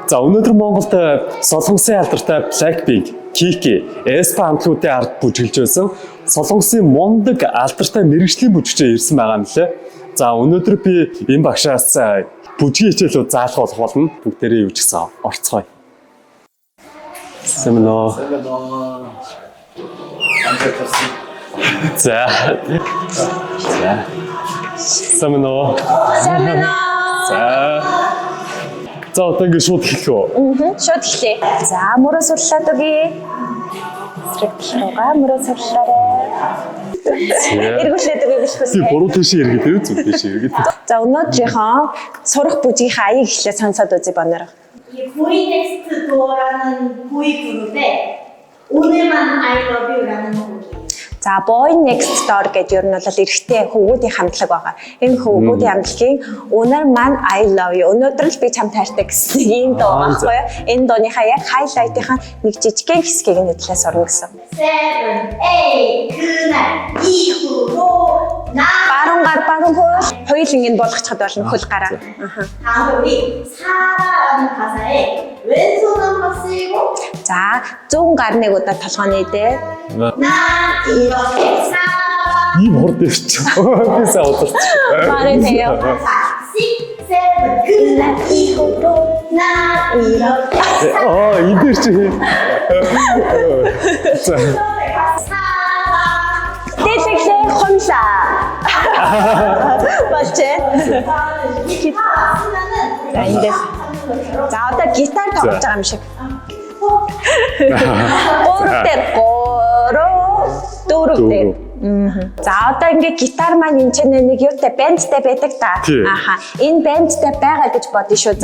За өнөөдөр Монголд Солонгосын алдартай Blackpink, Kiki, aespa хамтлагуудын ард бүжиглж байсан Солонгосын мундаг алдартай мэргэжлийн бүжигчээр ирсэн байгаа юм лээ. За өнөөдөр би энэ багшаас бүжгийн хичээлүүд заалгах болно. Бүгдээрээ юу ч гэсэн орцгоё. Семено. За. Семено. За. За одоо ингэ шууд эхлэх үү? Шууд эхлэе. За мөрөө сурлаад өгье. Зэрэгтлээгаа мөрөө сурлаарай. Эргүүлээд өгье биш үү? Би буруу тийш эргээд зүг тийш эргээд. За өнөөдрийнхөө сурах бүжгийнхаа аяыг эхлээд сонсоод үзье банаар. Boy Next Door라는 보이 그룹의 오늘만 I Love You라는 곡이에요. За Boy Next Door гэдэг ер нь бол эрэгтэй хөвгүүдийн хамтлаг байгаа. Энэ хөвгүүдийн хамтлагийн өнөр маань I Love You. Өнөөдөр л би чам таартай гэсэн ийм дуу байхгүй юу? Энэ дууныхаа яг хайлайтынхаа нэг жижигхэн хэсгийг нь хөтлөөс орно гэсэн. 7, 8 그날 이후로 나 Баруун хөл хоёулангийн болгочиход болно хөл гараа. 다음에 우리 사랑하는 가사에 왼손 한번 쓰고 За зүүн гарныг удаа толгооны дээр. 난 이렇게 살아 Ийм хурд дэвч. Би сая удирч. Марине요. 6, 7 그날 이후로 난 이렇게 살아 Эдгээр чи. За. Дэлгэхлээ хумсаа. Бачээ. За эндээс. За одоо гитар тоглож байгаа юм шиг. Дөрөв дээр. За одоо ингээ гитар маань энэ ч нэг юутай бэндтэй байдаг та. Энэ бэндтэй байгаа гэж бодъё шүү.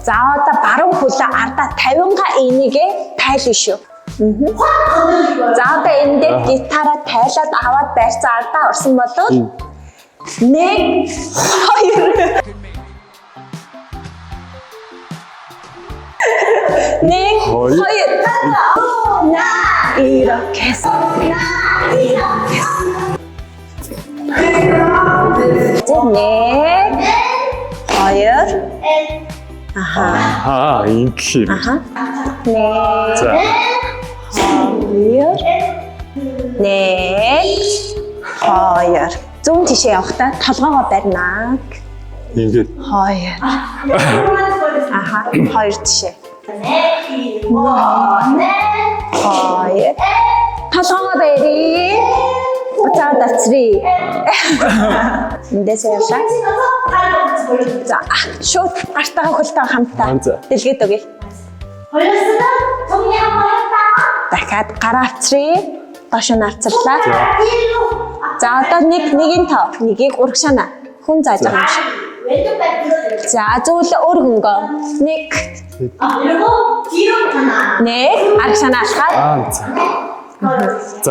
За одоо баруун хөлөө ардаа 50-га энийгээ тайлна шүү. За одоо энэ дээр гитараа тайлаад аваад байрцаа ардаа орсон болвол 1 2 1 2 나 이렇게 해서 나 이렇게 Аа, ингэх юм. За. Хоёр. Зүүн тишээ явахдаа толгоогоо барина. Ингээд. Хоёр. Хоёр тишээ. Хоёр. Толгоогоо барья. Буцаад авчрий. Эндээс явлаа. За шууд гартайгаа хөлтөйг хамтаа дэлгээд өгье. 걸렸으면 정리 한번 했다. Дахиад гараа авчрий. Доош нь авцарлаа. 일로 За одоо нэгийн тав, нэгийг урагшаана. Хүн зааж байгаа юм шиг. 왼쪽 발 들어주세요. За зөвлө өөр хөнгөө. Нэг, 그리고 뒤로 하나. нэг, арагшаана алхаад. За.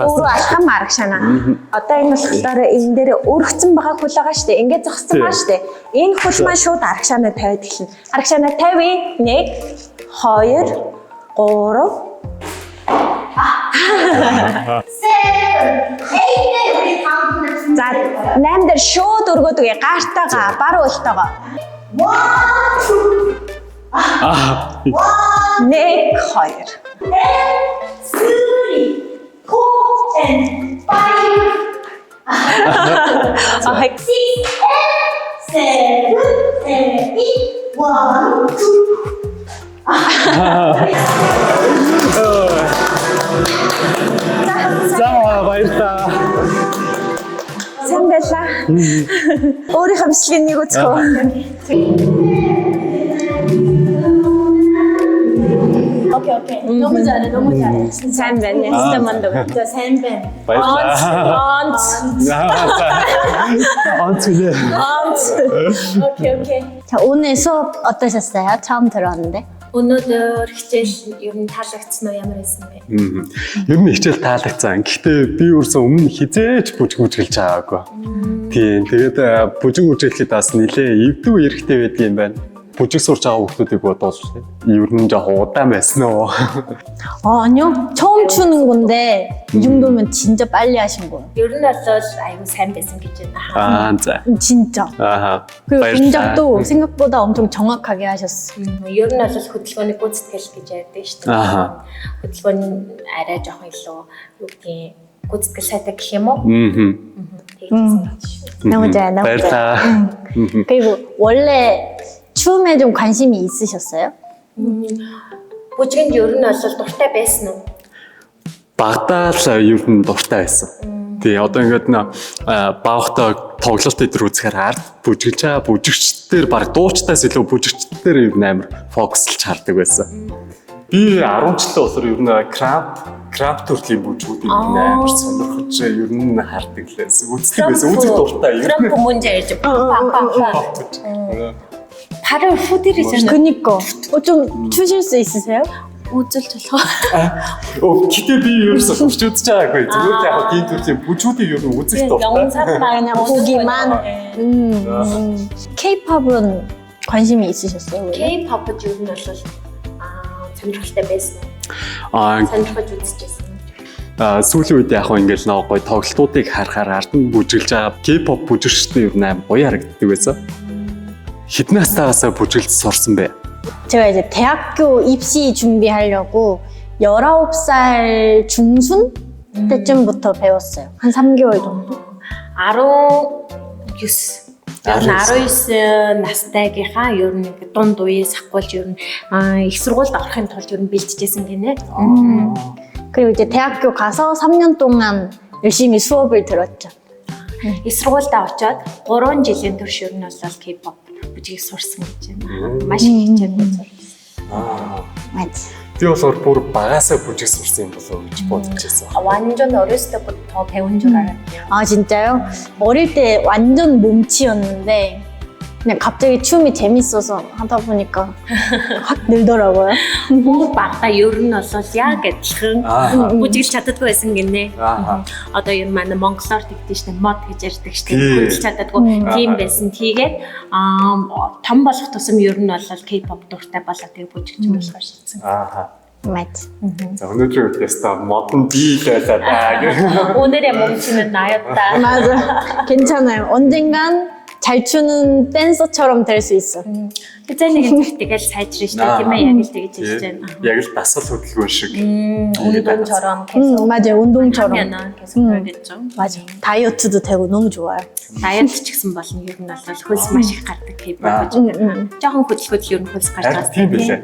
Өөрөө алхам арагшаана. Одоо энэ болохоор энэ дээр өргөцсөн байгаа хөл байгаа шүү дээ. Ингээд зогссон байгаа шүү дээ. Энэ хөл маань шууд арагшаана тавиад эхэлнэ. Арагшаана тавья. 1 2 3 우리 다음 분을 За 8 дээр шууд өргөөд үгүй гартайгаа бар уйлтайгаа. 1 2 3, 4, and 5. 6, 7, 8, 1, 2. За баярлалаа. сайн байлаа. Өөрийнхөө бичлэгийг нэг үзэх үү? 오케이. 너무 잘해. Сайн байна. Ястаа мандав. 저 샌벤. Баярлалаа. онцгой. 오케이. 자, 오늘 수업 어떠셨어요? 처음 들어왔는데? 오늘 хичээл ер нь таалагдсан уу ямар байсан бэ? Ер нь хичээл таалагдсан. Гэхдээ би өөрсөө өмнө хизээч бүжгэлж байгаагүй. Тийм. Тэгээд бүжиг үзүүлэхэд бас нэлээ эвдүү эрэхтэй байдаг юм байна. бүжиг сурж байгаа хүмүүсийг бодвол ер нь жоохон удаан байсан уу? 아니요. 처음 추는 건데 이 정도면 진짜 빨리 하신 거예요. ер нь бол аюу сайн байсан гэж байна. За. 진짜. 아하. 그리고 동작도 생각보다 엄청 정확하게 하셨어. Ер нь бол хөдөлгөөний гүйцэтгэл гэж ярьдаг шүү дээ. 아하. Хөдөлгөөн арай жоохон илүү юу гэдгийг гүйцэтгэл сайтай гэх юм уу? 너무 좋아요. 너무 좋아요. баярлалаа. 그리고 원래 춤에 좀 관심이 있으셨어요? Бүжгэнд ер нь бол дуртай байсан уу? Багтаа л ер нь дуртай байсан. Тэгээ одоо ингээд багтаа тоглолт дээр үзэхээр ард бүжгэлж байгаа бүжигчдээр баг дуучтаас илүү бүжигчдээр ер нь амар фокуслж хардаг байсан. Би 10 жилийн болохоор ер нь крафт төрлийн бүжгүүдийг амар сонирхож ер нь хардаг лээс. Үздэг байсан. Үзэх дуртай ер нь. 그런 문제 알죠? 발을 후들이잖아요. 그니까. 좀 추실 수 있으세요? 우쭐쭈렁. Гэтэ би ерөөсөө сурч үзэж байгаагүй. Зүгээр л яг тийм төрлийн бүжгүүдийг ер нь үзэх дуртай. 영상만 그냥 보기만. K-팝은 관심이 있으셨어요? 원래? K-팝은 ер нь бол сонирхолтой байсан. сонирхож үзчихсэн. Сүүлийн үед яг ингээл нэг гоё тоглолтуудыг харахаар ард нь бүжиглж байгаа K-pop бүжигчдээ ер нь амар гоё харагддаг байсан. Хэдэн настайгаас бүжиглж сурсан бэ? 제가 이제 대학교 입시 준비하려고 19살 중순 때쯤부터 배웠어요. 한 3개월 정도. 19 настайгийнхаа ер нь дунд үеэс ахгуулж ер нь их сургуульд орохын тулд ер нь бэлтжижсэн гинэ. 그리고 이제 대학교 가서 3년 동안 열심히 수업을 들었죠. их сургуульдаа очиод 3 жилийн турш ер нь бол K-pop бүжгийг сурсан гэж байна. Маш их хичээдэг сурсан. 맞아. Би болохоор бүр багасаа бүжиг сурсан юм болов уу гэж бодож байсан. 완전 어렸을 때부터 배운 줄 알았대요. 아 진짜요? 어릴 때 완전 몸치였는데 그냥 갑자기 춤이 재밌어서 하다 보니까 확 늘더라고요. Багтаа ер нь бол яг адилхан бүжиглж чаддаггүй байсан гинэ. Одоо ер нь манай монголоор тэгдэж штэ мод гэж ярьдаг штэ. Бүжиглж чаддаггүй тийм байсан. Тэгээд том болох тусам ер нь бол K-pop дуртай болоод тэгээ бүжигч болохоор шилжсэн. 맞아. За өнөөдөр теста модон би л байлаа даа. 오늘의 몸치는 나였다. 맞아. 괜찮아요. 언젠간 잘 추는 댄서처럼 될 수 있어. 그전에 тэгэл сайжрын штэ тийм ээ яг л тэгж хэлж байна. Яг л дасал хөдөлгөөн шиг. 운동처럼 계속 맞아요. 운동처럼. 하면은 계속 그러겠죠. 맞아. 다이어트도 되고 너무 좋아요. 다이어트 ч гэсэн болно ер нь бол хөлс маш их гардаг K-pop гэж. Жохон хөдөлгөөл ер нь хөлс гарч байгаа. Тийм билээ.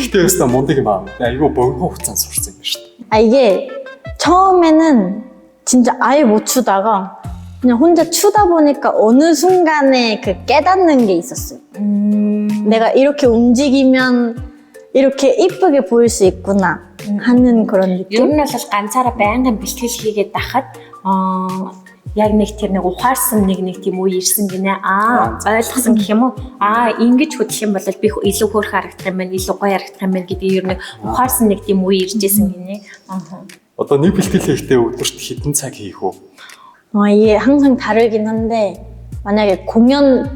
Гэтэ өстө мундаг юм аа. Айгу богино хугацаанд сурсан юм шүү дээ. 아 이게 처음에는 진짜 아예 못 추다가 그냥 혼자 추다 보니까 어느 순간에 그 깨닫는 게 있었어요. 내가 이렇게 움직이면 이렇게 이쁘게 보일 수 있구나 하는 그런 Ер 느낌? нь бол ганцаараа байнгын бэлтгэл хийгээд байхад яг нэг тэр нэг ухаарсан нэг тийм үе ирсэн гинэ. Ойлгосон гэх юм уу? Ингэж хөдлөх юм бол би илүү хөөрхөн харагдах юм байна, илүү гоё харагдах юм байна гэдэг ер нь ухаарсан нэг тийм үе иржсэн гинэ. Одоо нэг бэлтгэл хийхдээ өдөрт хэдэн цаг хийх вэ? 이게 항상 다르긴 한데 만약에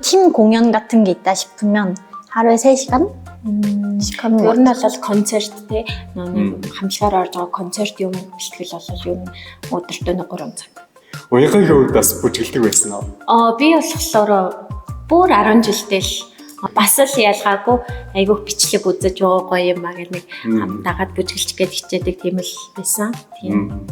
팀 공연 같은 게 있다 싶으면 하루에 3시간? 씩 하는 것 Ер нь 같아요. бол концерт те хамшгаар орж байгаа концерт юм бэлтгэл бол ер нь өдөртөө 3 цаг. Уянхагийн хувьд бас бүжгэлдэг байсан уу? Би болохоор бүр 10 жилдээ л бас л ялгаагүй айгүйх бичлэг үзэж байгаа гоё юм аа гэх нэг хамтаагаад бүжгэлж гээд хичээдэг тийм л байсан. Тийм.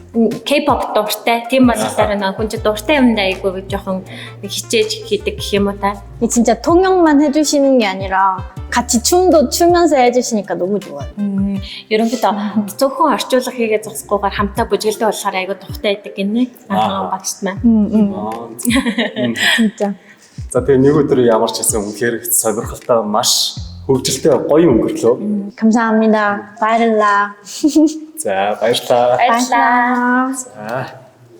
K-pop дуртай. Тийм болохоор нэг хүн чинь дуртай юмдаа айгүй жоохон хичээж хийдэг гэх юм уу та. 이게 진짜 통역만 해주시는 게 아니라 같이 춤도 추면서 해주시니까 너무 좋아요. Ерөнхийдөө зөвхөн орчуулга хийгээ зогсохгүйгээр хамтаа бүжгэлдэг болохоор айгүй дуртай байдаг гинэ. Багшд маань. 진짜. За тэгээ нэг өдөр ямар ч хэсэн үнэхээр сонирхолтой маш хөгжилтэй гоё өнгөрлөө. 감사합니다. 바를라. За баярлалаа. Баярлалаа. За